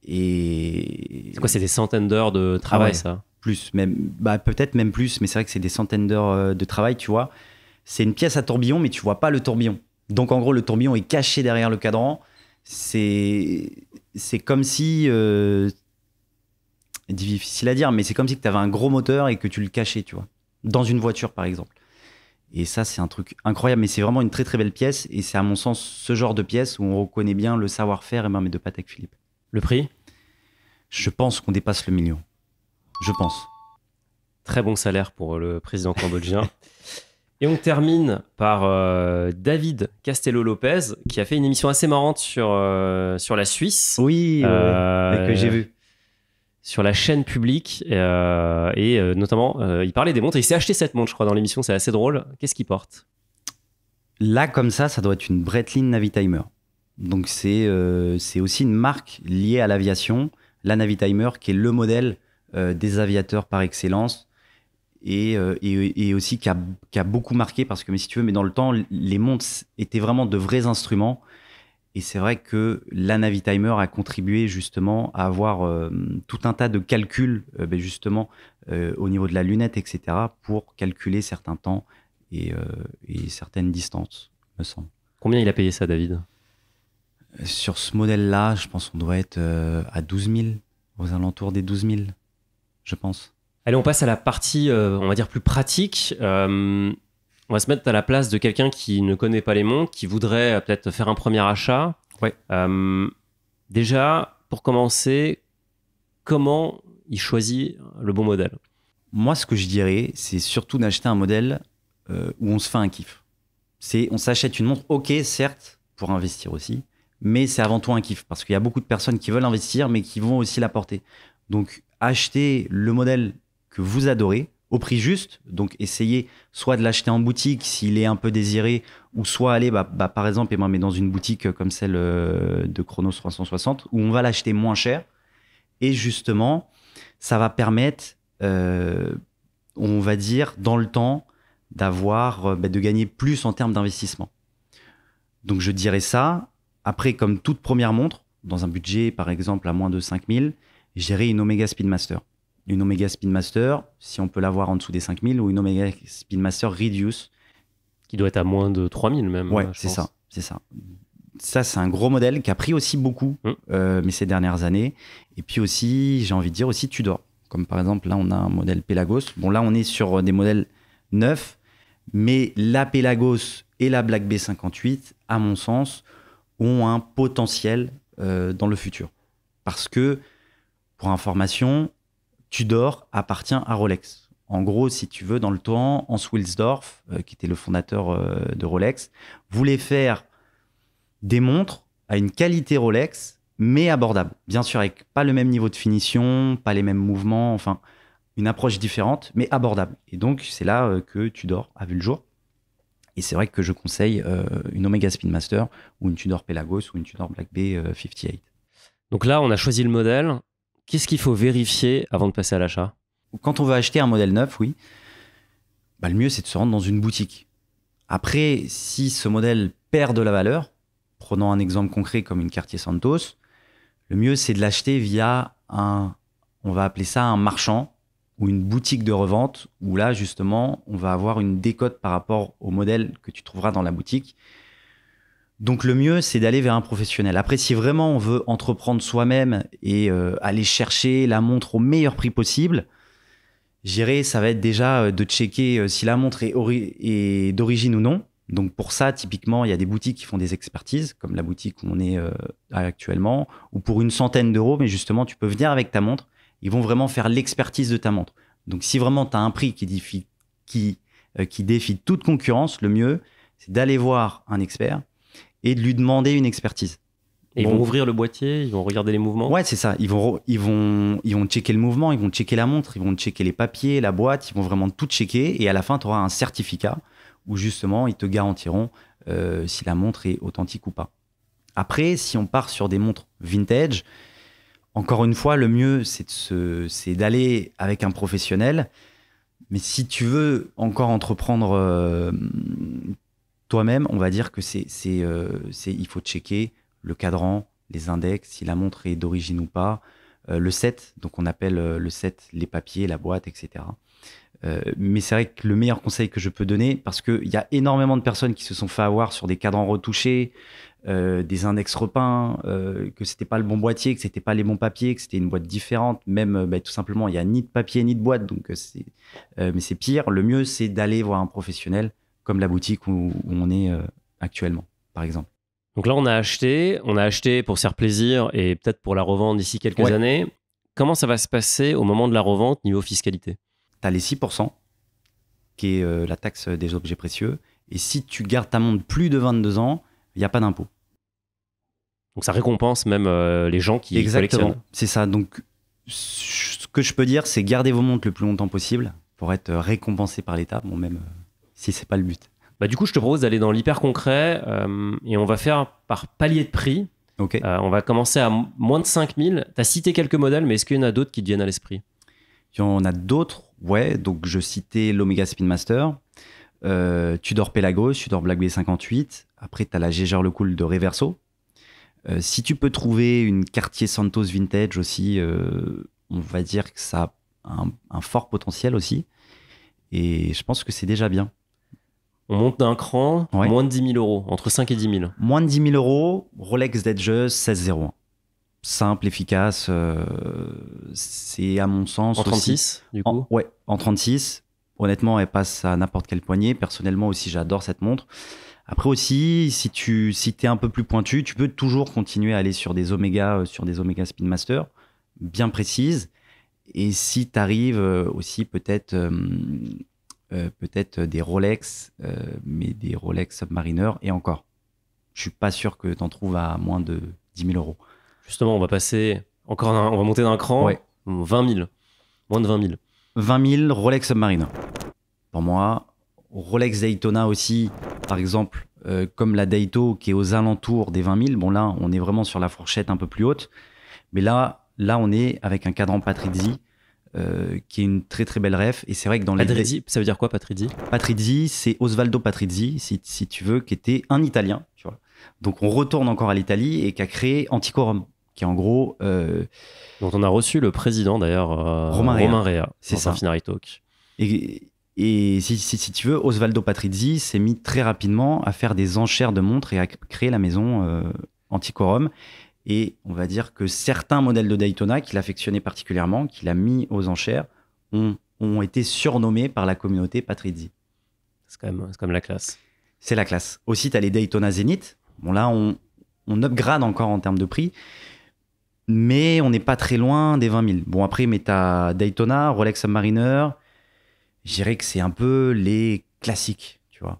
Et c'est quoi? C'est des centaines d'heures de travail, ça? Plus, même, bah, peut-être même plus, mais c'est vrai que c'est des centaines d'heures de travail, tu vois. C'est une pièce à tourbillon, mais tu vois pas le tourbillon. Donc, en gros, le tourbillon est caché derrière le cadran. C'est comme si... difficile à dire, mais c'est comme si tu avais un gros moteur et que tu le cachais, tu vois. Dans une voiture, par exemple. Et ça, c'est un truc incroyable, mais c'est vraiment une très très belle pièce. Et c'est à mon sens ce genre de pièce où on reconnaît bien le savoir-faire mais de Patek Philippe. Le prix? Je pense qu'on dépasse le million. Je pense. Très bon salaire pour le président cambodgien. Et on termine par David Castello-Lopez, qui a fait une émission assez marrante sur la Suisse. Oui, que j'ai vu. Sur la chaîne publique. Et notamment, il parlait des montres. Et il s'est acheté cette montre, je crois, dans l'émission. C'est assez drôle. Qu'est-ce qu'il porte? Là, comme ça doit être une Breitling Navitimer. Donc, c'est aussi une marque liée à l'aviation. La Navitimer, qui est le modèle des aviateurs par excellence. Et aussi qui a beaucoup marqué parce que, mais si tu veux, mais dans le temps, les montres étaient vraiment de vrais instruments. Et c'est vrai que la Navitimer a contribué justement à avoir tout un tas de calculs justement au niveau de la lunette, etc., pour calculer certains temps et certaines distances, me semble. Combien il a payé ça, David? Sur ce modèle-là, je pense qu'on doit être à 12 000, aux alentours des 12 000, je pense. Allez, on passe à la partie, on va dire, plus pratique. On va se mettre à la place de quelqu'un qui ne connaît pas les montres, qui voudrait peut-être faire un premier achat. Ouais. Déjà, pour commencer, comment il choisit le bon modèle? Moi, ce que je dirais, c'est surtout d'acheter un modèle où on se fait un kiff. On s'achète une montre, ok, certes, pour investir aussi, mais c'est avant tout un kiff, parce qu'il y a beaucoup de personnes qui veulent investir, mais qui vont aussi la porter. Donc, achetez le modèle que vous adorez, au prix juste. Donc, essayez soit de l'acheter en boutique s'il est un peu désiré, ou soit aller, par exemple, mais dans une boutique comme celle de Chronos 360, où on va l'acheter moins cher. Et justement, ça va permettre, on va dire, dans le temps, de gagner plus en termes d'investissement. Donc, je dirais ça. Après, comme toute première montre, dans un budget, par exemple, à moins de 5 000, je dirais une Omega Speedmaster. Une Omega Speedmaster, si on peut l'avoir en dessous des 5 000, ou une Omega Speedmaster Reduce. Qui doit être à moins de 3 000 même. Ouais, c'est ça. Ça, c'est un gros modèle qui a pris aussi beaucoup mais ces dernières années. Et puis aussi, j'ai envie de dire aussi Tudor. Comme par exemple, là, on a un modèle Pelagos. Bon, là, on est sur des modèles neufs, mais la Pelagos et la Black B58, à mon sens, ont un potentiel dans le futur. Parce que, pour information, Tudor appartient à Rolex. En gros, si tu veux, dans le temps, Hans Wilsdorf, qui était le fondateur de Rolex, voulait faire des montres à une qualité Rolex, mais abordable. Bien sûr, avec pas le même niveau de finition, pas les mêmes mouvements, enfin, une approche différente, mais abordable. Et donc, c'est là que Tudor a vu le jour. Et c'est vrai que je conseille une Omega Speedmaster ou une Tudor Pelagos ou une Tudor Black B58. Donc là, on a choisi le modèle. Qu'est-ce qu'il faut vérifier avant de passer à l'achat? Quand on veut acheter un modèle neuf, oui, le mieux, c'est de se rendre dans une boutique. Après, si ce modèle perd de la valeur, prenons un exemple concret comme une Cartier Santos, le mieux, c'est de l'acheter via on va appeler ça un marchand ou une boutique de revente, où là, justement, on va avoir une décote par rapport au modèle que tu trouveras dans la boutique. Donc, le mieux, c'est d'aller vers un professionnel. Après, si vraiment on veut entreprendre soi-même et aller chercher la montre au meilleur prix possible, je dirais, ça va être déjà de checker si la montre est d'origine ou non. Donc, pour ça, typiquement, il y a des boutiques qui font des expertises, comme la boutique où on est actuellement, ou pour une centaine d'euros, mais justement, tu peux venir avec ta montre. Ils vont vraiment faire l'expertise de ta montre. Donc, si vraiment tu as un prix qui défie toute concurrence, le mieux, c'est d'aller voir un expert et de lui demander une expertise. Et ils vont ouvrir le boîtier, ils vont regarder les mouvements. Ouais, c'est ça. Ils vont checker le mouvement, ils vont checker la montre, ils vont checker les papiers, la boîte, ils vont vraiment tout checker. Et à la fin, tu auras un certificat où justement, ils te garantiront si la montre est authentique ou pas. Après, si on part sur des montres vintage, encore une fois, le mieux, c'est d'aller avec un professionnel. Mais si tu veux encore entreprendre toi-même, on va dire que il faut checker le cadran, les index, si la montre est d'origine ou pas, le set, donc on appelle le set les papiers, la boîte, etc. Mais c'est vrai que le meilleur conseil que je peux donner, parce qu'il y a énormément de personnes qui se sont fait avoir sur des cadrans retouchés, des index repeints, que c'était pas le bon boîtier, que c'était pas les bons papiers, que c'était une boîte différente, même tout simplement il y a ni de papier ni de boîte, donc mais c'est pire. Le mieux c'est d'aller voir un professionnel comme la boutique où on est actuellement, par exemple. Donc là on a acheté pour se faire plaisir et peut-être pour la revendre d'ici quelques années. Comment ça va se passer au moment de la revente niveau fiscalité? Tu as les 6% qui est la taxe des objets précieux, et si tu gardes ta montre plus de 22 ans, il n'y a pas d'impôt. Donc ça récompense même les gens qui collectionnent. C'est ça. Donc ce que je peux dire, c'est garder vos montres le plus longtemps possible pour être récompensé par l'État, bon, même si c'est pas le but. Bah, du coup, je te propose d'aller dans l'hyper concret et on va faire par palier de prix. Okay. On va commencer à moins de 5000. Tu as cité quelques modèles, mais est-ce qu'il y en a d'autres qui te viennent à l'esprit? Il y en a d'autres, ouais. Donc je citais l'Omega Spin Master, Tudor Pelagos, Tudor Black B58. Après, tu as la Jaeger LeCool de Reverso. Si tu peux trouver une Cartier Santos Vintage aussi, on va dire que ça a un fort potentiel aussi. Et je pense que c'est déjà bien. On monte d'un cran, moins de 10 000 euros, entre 5 et 10 000. Moins de 10 000 euros, Rolex Datejust 1601. Simple, efficace. C'est à mon sens. En 36, du coup ouais, en 36. Honnêtement, elle passe à n'importe quelle poignée. Personnellement aussi, j'adore cette montre. Après aussi, si t'es un peu plus pointu, tu peux toujours continuer à aller sur des Omega Spin Master, bien précises. Et si tu arrives aussi peut-être des Rolex, mais des Rolex Submariner, et encore, je suis pas sûr que tu en trouves à moins de 10 000 euros. Justement, on va monter d'un cran, 20 000, moins de 20 000. 20 000 Rolex Submariner. Pour moi, Rolex Daytona aussi, par exemple, comme la Daito qui est aux alentours des 20 000. Bon, là, on est vraiment sur la fourchette un peu plus haute. Mais là on est avec un cadran Patrizzi qui est une très très belle ref. Et c'est vrai que dans Patrizzi, ça veut dire quoi, Patrizzi? Patrizzi, c'est Osvaldo Patrizzi, si tu veux, qui était un Italien. Tu vois. Donc on retourne encore à l'Italie et qui a créé Antiquorum, qui est en gros... dont on a reçu le président d'ailleurs, Romain Rea, c'est ça. Un Finari Talk. Et si tu veux, Osvaldo Patrizzi s'est mis très rapidement à faire des enchères de montres et à créer la maison Antiquorum. Et on va dire que certains modèles de Daytona qu'il affectionnait particulièrement, qu'il a mis aux enchères, ont été surnommés par la communauté Patrizzi. C'est quand même la classe. C'est la classe. Aussi, tu as les Daytona Zenith. Bon, là, on upgrade encore en termes de prix, mais on n'est pas très loin des 20 000. Bon, après, mais tu as Daytona, Rolex Submariner. Je dirais que c'est un peu les classiques, tu vois.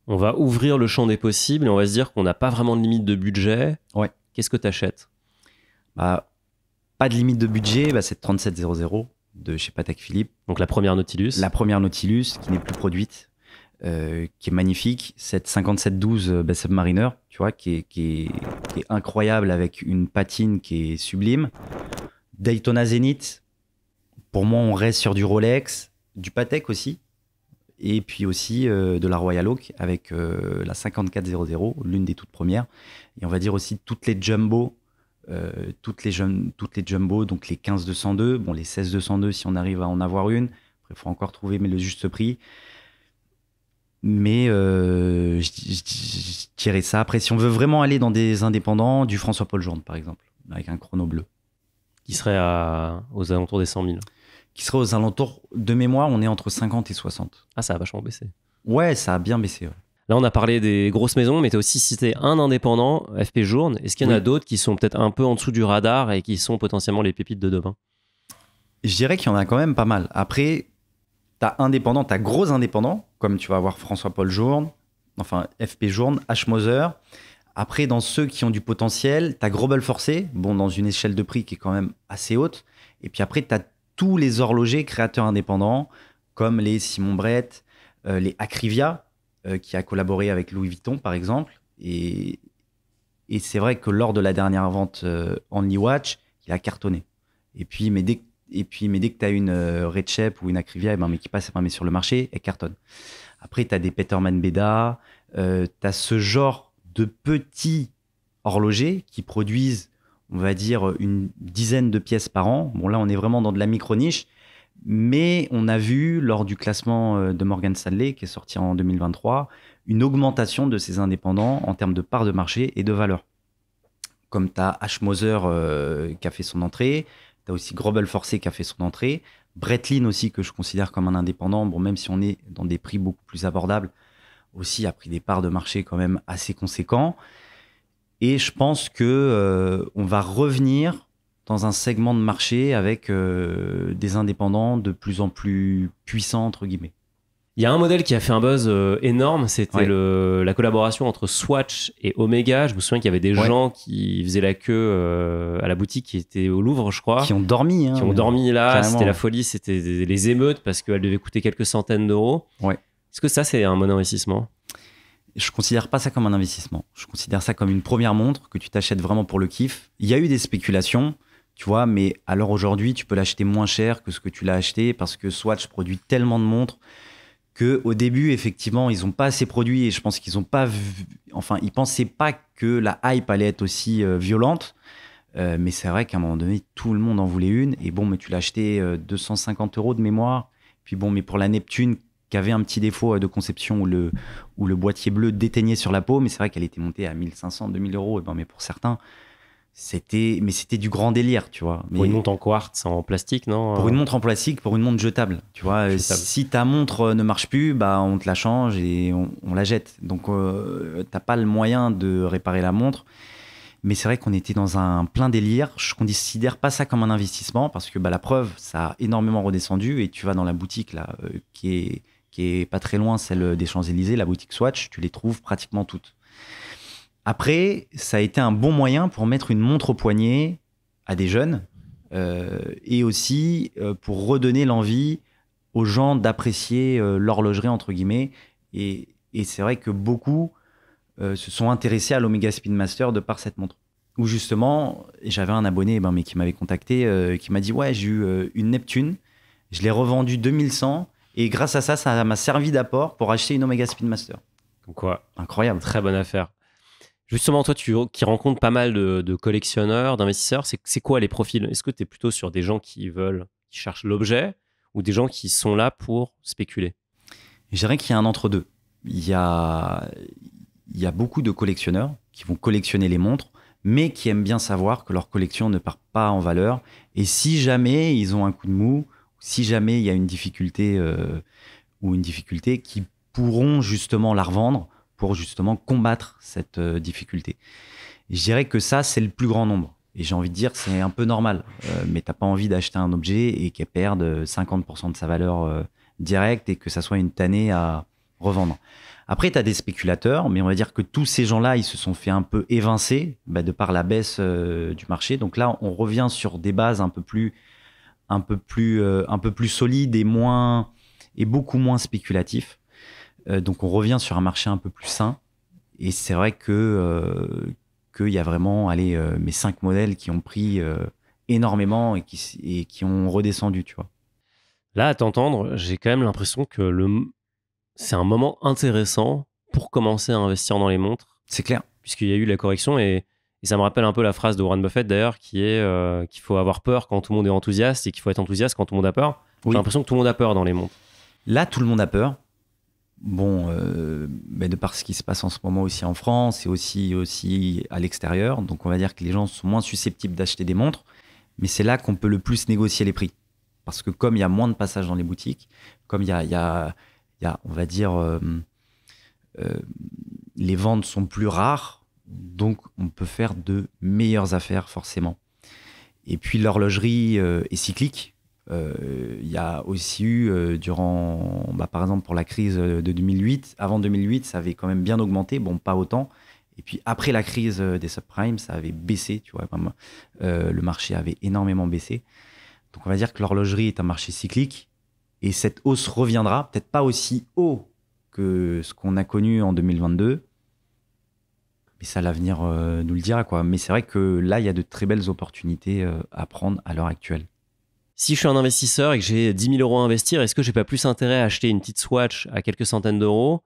On va ouvrir le champ des possibles et on va se dire qu'on n'a pas vraiment de limite de budget. Ouais. Qu'est-ce que tu achètes? Pas de limite de budget, c'est 3700 de chez Patek Philippe. Donc la première Nautilus. La première Nautilus qui n'est plus produite, qui est magnifique. Cette 5712 Submariner, tu vois, qui est incroyable avec une patine qui est sublime. Daytona Zenith, pour moi, on reste sur du Rolex, du Patek aussi. Et puis aussi de la Royal Oak avec la 5400, l'une des toutes premières. Et on va dire aussi toutes les jumbo, toutes les jumbo, donc les 15202, bon, les 16202 si on arrive à en avoir une. Après, il faut encore trouver le juste prix. Mais je dirais ça. Après, si on veut vraiment aller dans des indépendants, du François-Paul Journe, par exemple, avec un chrono bleu. Qui serait aux alentours des 100 000. Qui serait aux alentours, de mémoire, on est entre 50 et 60. Ah, ça a vachement baissé. Ouais, ça a bien baissé. Ouais. Là, on a parlé des grosses maisons, mais tu as aussi cité un indépendant, FP Journe. Est-ce qu'il y en a d'autres qui sont peut-être un peu en dessous du radar et qui sont potentiellement les pépites de demain? Je dirais qu'il y en a quand même pas mal. Après, t'as gros indépendants, comme tu vas avoir François-Paul Journe, enfin FP Journe, H. Moser. Après, dans ceux qui ont du potentiel, tu as Grobel Forcé, bon, dans une échelle de prix qui est quand même assez haute. Et puis après, tu as tous les horlogers créateurs indépendants, comme les Simon Brett, les Acrivia, qui a collaboré avec Louis Vuitton, par exemple. Et c'est vrai que lors de la dernière vente Only Watch, il a cartonné. Et puis, mais dès que tu as une Red Shep ou une Acrivia, mais qui passe mais sur le marché, elle cartonne. Après, tu as des Peterman Beda, tu as ce genre de petits horlogers qui produisent, on va dire, une dizaine de pièces par an. Bon, là, on est vraiment dans de la micro-niche, mais on a vu, lors du classement de Morgan Stanley, qui est sorti en 2023, une augmentation de ces indépendants en termes de part de marché et de valeur. Comme tu as H. Moser qui a fait son entrée, tu as aussi Grobel Forcé qui a fait son entrée, Breitling aussi, que je considère comme un indépendant, bon, même si on est dans des prix beaucoup plus abordables, aussi a pris des parts de marché quand même assez conséquents. Et je pense que on va revenir dans un segment de marché avec des indépendants de plus en plus puissants, entre guillemets. Il y a un modèle qui a fait un buzz énorme, c'était la collaboration entre Swatch et Omega. Je me souviens qu'il y avait des gens qui faisaient la queue à la boutique, qui étaient au Louvre, je crois. Qui ont dormi. Qui ont dormi là, carrément. C'était la folie, c'était les émeutes parce qu'elles devaient coûter quelques centaines d'euros. Ouais. Est-ce que ça, c'est un bon investissement ? Je considère pas ça comme un investissement. Je considère ça comme une première montre que tu t'achètes vraiment pour le kiff. Il y a eu des spéculations, tu vois, mais à l'heure aujourd'hui, tu peux l'acheter moins cher que ce que tu l'as acheté parce que Swatch produit tellement de montres qu'au début, effectivement, ils n'ont pas assez produit et je pense qu'ils n'ont pas vu. Enfin, ils ne pensaient pas que la hype allait être aussi violente. Mais c'est vrai qu'à un moment donné, tout le monde en voulait une. Et bon, mais tu l'as acheté 250 € de mémoire. Puis bon, mais pour la Neptune, qui avait un petit défaut de conception où le boîtier bleu déteignait sur la peau, mais c'est vrai qu'elle était montée à 1500, 2000 €. Et ben, mais pour certains, c'était du grand délire, tu vois. Mais pour une montre en quartz, en plastique, non ? pour une montre en plastique, pour une montre jetable, tu vois. Jetable. Si ta montre ne marche plus, bah, on te la change et on la jette. Donc, t'as pas le moyen de réparer la montre. Mais c'est vrai qu'on était dans un plein délire. Je ne considère pas ça comme un investissement parce que la preuve, ça a énormément redescendu. Et tu vas dans la boutique là, qui est pas très loin, celle des Champs-Élysées, la boutique Swatch, tu les trouves pratiquement toutes. Après, ça a été un bon moyen pour mettre une montre au poignet à des jeunes et aussi pour redonner l'envie aux gens d'apprécier l'horlogerie, entre guillemets. Et c'est vrai que beaucoup se sont intéressés à l'Omega Speedmaster de par cette montre. Où justement, j'avais un abonné mais qui m'avait contacté, qui m'a dit « Ouais, j'ai eu une Neptune, je l'ai revendue 2100 et grâce à ça, ça m'a servi d'apport pour acheter une Omega Speedmaster. » Comme quoi, incroyable. Très bonne affaire. Justement, toi, qui rencontres pas mal de collectionneurs, d'investisseurs, c'est quoi les profils ? Est-ce que tu es plutôt sur des gens qui cherchent l'objet ou des gens qui sont là pour spéculer ? Je dirais qu'il y a un entre-deux. Il y a beaucoup de collectionneurs qui vont collectionner les montres, mais qui aiment bien savoir que leur collection ne part pas en valeur. Et si jamais ils ont un coup de mou, si jamais il y a une difficulté qui pourront justement la revendre pour justement combattre cette difficulté. Et je dirais que ça, c'est le plus grand nombre. Et j'ai envie de dire, c'est un peu normal. Mais tu n'as pas envie d'acheter un objet et qu'elle perde 50% de sa valeur directe et que ça soit une tannée à revendre. Après, tu as des spéculateurs, mais on va dire que tous ces gens-là, ils se sont fait un peu évincer de par la baisse du marché. Donc là, on revient sur des bases un peu plus solides et beaucoup moins spéculatifs. Donc on revient sur un marché un peu plus sain. Et c'est vrai qu'il y a vraiment mes 5 modèles qui ont pris énormément et qui ont redescendu, tu vois. Là, à t'entendre, j'ai quand même l'impression que c'est un moment intéressant pour commencer à investir dans les montres. C'est clair. Puisqu'il y a eu la correction et ça me rappelle un peu la phrase de Warren Buffett d'ailleurs qui est qu'il faut avoir peur quand tout le monde est enthousiaste et qu'il faut être enthousiaste quand tout le monde a peur. Oui. J'ai l'impression que tout le monde a peur dans les montres. Là, tout le monde a peur. Bon, de par ce qui se passe en ce moment aussi en France et aussi à l'extérieur. Donc, on va dire que les gens sont moins susceptibles d'acheter des montres. Mais c'est là qu'on peut le plus négocier les prix. Parce que comme il y a moins de passages dans les boutiques, comme il y a on va dire, les ventes sont plus rares, donc on peut faire de meilleures affaires forcément. Et puis l'horlogerie est cyclique. Il y a aussi eu par exemple pour la crise de 2008, avant 2008, ça avait quand même bien augmenté, bon pas autant, Et puis après la crise des subprimes, ça avait baissé, tu vois, le marché avait énormément baissé. Donc on va dire que l'horlogerie est un marché cyclique et cette hausse reviendra, peut-être pas aussi haut que ce qu'on a connu en 2022, mais ça l'avenir nous le dira, quoi. Mais c'est vrai que là, il y a de très belles opportunités à prendre à l'heure actuelle. Si je suis un investisseur et que j'ai 10 000 euros à investir, est-ce que j'ai pas plus intérêt à acheter une petite Swatch à quelques centaines d'euros,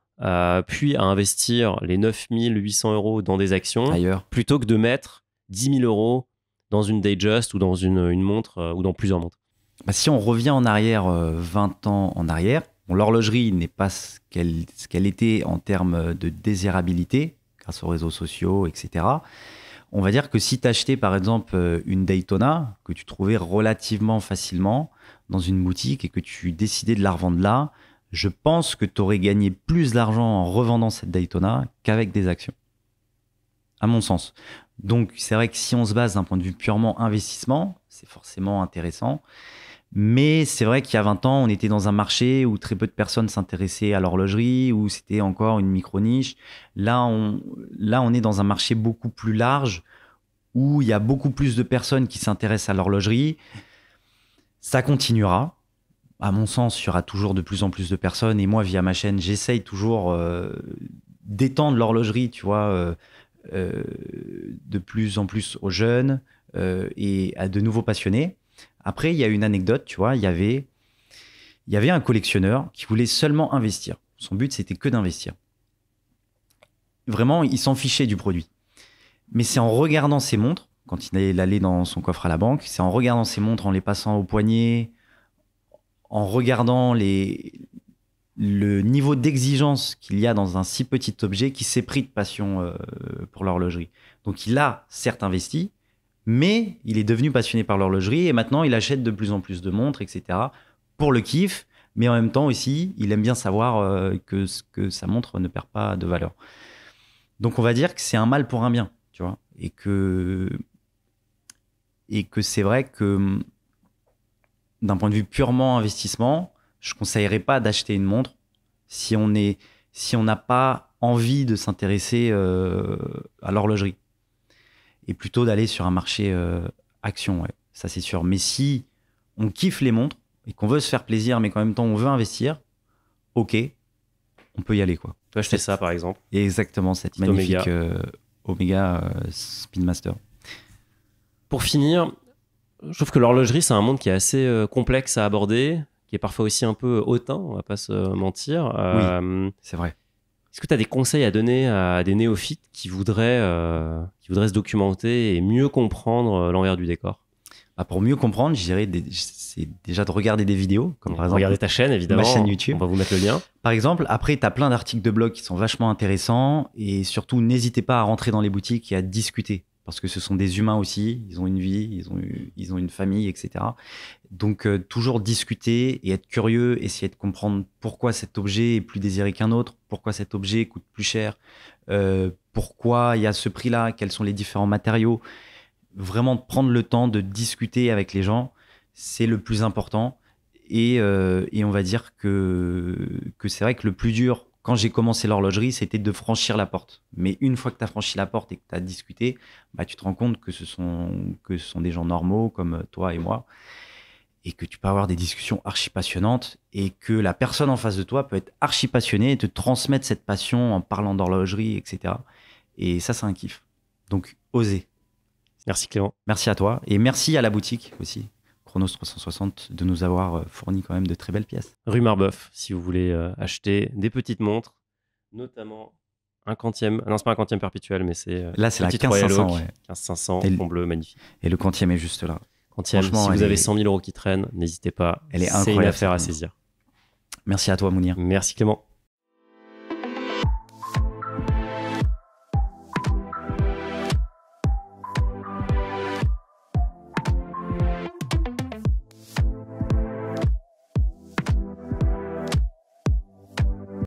puis à investir les 9 800 euros dans des actions, Ailleurs, plutôt que de mettre 10 000 euros dans une Datejust ou dans une montre ou dans plusieurs montres? bah, si on revient en arrière, 20 ans en arrière, bon, l'horlogerie n'est pas ce qu'elle était en termes de désirabilité, grâce aux réseaux sociaux, etc. On va dire que si tu achetais par exemple une Daytona, que tu trouvais relativement facilement dans une boutique et que tu décidais de la revendre là, je pense que tu aurais gagné plus d'argent en revendant cette Daytona qu'avec des actions, à mon sens. Donc c'est vrai que si on se base d'un point de vue purement investissement, c'est forcément intéressant. Mais c'est vrai qu'il y a 20 ans, on était dans un marché où très peu de personnes s'intéressaient à l'horlogerie, où c'était encore une micro-niche. Là, on est dans un marché beaucoup plus large, où il y a beaucoup plus de personnes qui s'intéressent à l'horlogerie. Ça continuera. À mon sens, il y aura toujours de plus en plus de personnes. Et moi, via ma chaîne, j'essaye toujours d'étendre l'horlogerie, tu vois, de plus en plus aux jeunes et à de nouveaux passionnés. Après, il y a une anecdote, tu vois, il y avait un collectionneur qui voulait seulement investir. Son but, c'était que d'investir. Vraiment, il s'en fichait du produit. Mais c'est en regardant ses montres, quand il allait dans son coffre à la banque, c'est en regardant ses montres, en les passant au poignet, en regardant le niveau d'exigence qu'il y a dans un si petit objet qui s'est pris de passion pour l'horlogerie. Donc, il a certes investi, mais il est devenu passionné par l'horlogerie et maintenant il achète de plus en plus de montres, etc. pour le kiff, mais en même temps aussi, il aime bien savoir que sa montre ne perd pas de valeur. Donc on va dire que c'est un mal pour un bien, tu vois, et que c'est vrai que d'un point de vue purement investissement, je ne conseillerais pas d'acheter une montre si on n'a pas envie de s'intéresser à l'horlogerie. Et plutôt d'aller sur un marché action, ouais, ça c'est sûr. Mais si on kiffe les montres et qu'on veut se faire plaisir, mais qu'en même temps on veut investir, ok, on peut y aller, quoi. Toi, je fais ça, par exemple. Et exactement, cette Petite magnifique Omega Speedmaster. Pour finir, je trouve que l'horlogerie, c'est un monde qui est assez complexe à aborder, qui est parfois aussi un peu hautain, on va pas se mentir. Oui, c'est vrai. Est-ce que tu as des conseils à donner à des néophytes qui voudraient se documenter et mieux comprendre l'envers du décor? Bah, pour mieux comprendre, je dirais c'est déjà de regarder des vidéos, comme par exemple regarder ta chaîne, évidemment. Ma chaîne YouTube. On va vous mettre le lien. Par exemple, après, tu as plein d'articles de blog qui sont vachement intéressants et surtout, n'hésitez pas à rentrer dans les boutiques et à discuter parce que ce sont des humains aussi, ils ont une vie, ils ont une famille, etc. Donc, toujours discuter et être curieux, essayer de comprendre pourquoi cet objet est plus désiré qu'un autre, pourquoi cet objet coûte plus cher, pourquoi il y a ce prix-là, quels sont les différents matériaux. Vraiment prendre le temps de discuter avec les gens, c'est le plus important. Et on va dire que c'est vrai que le plus dur, quand j'ai commencé l'horlogerie, c'était de franchir la porte. Mais une fois que tu as franchi la porte et que tu as discuté, bah, tu te rends compte que ce sont des gens normaux comme toi et moi. Et que tu peux avoir des discussions archi passionnantes et que la personne en face de toi peut être archi passionnée et te transmettre cette passion en parlant d'horlogerie, etc. Et ça, c'est un kiff. Donc, osez. Merci Clément. Merci à toi et merci à la boutique aussi, Chronos 360, de nous avoir fourni quand même de très belles pièces. Rue Marbeuf, si vous voulez acheter des petites montres, notamment un quantième. Non, c'est pas un quantième perpétuel, mais c'est là, c'est la 15500, ouais. 15500, fond bleu, magnifique. Et le quantième est juste là. Quantième, si vous avez 100 000 euros qui traînent, n'hésitez pas. Elle est incroyable. C'est une affaire à saisir. Merci à toi, Mounir. Merci Clément.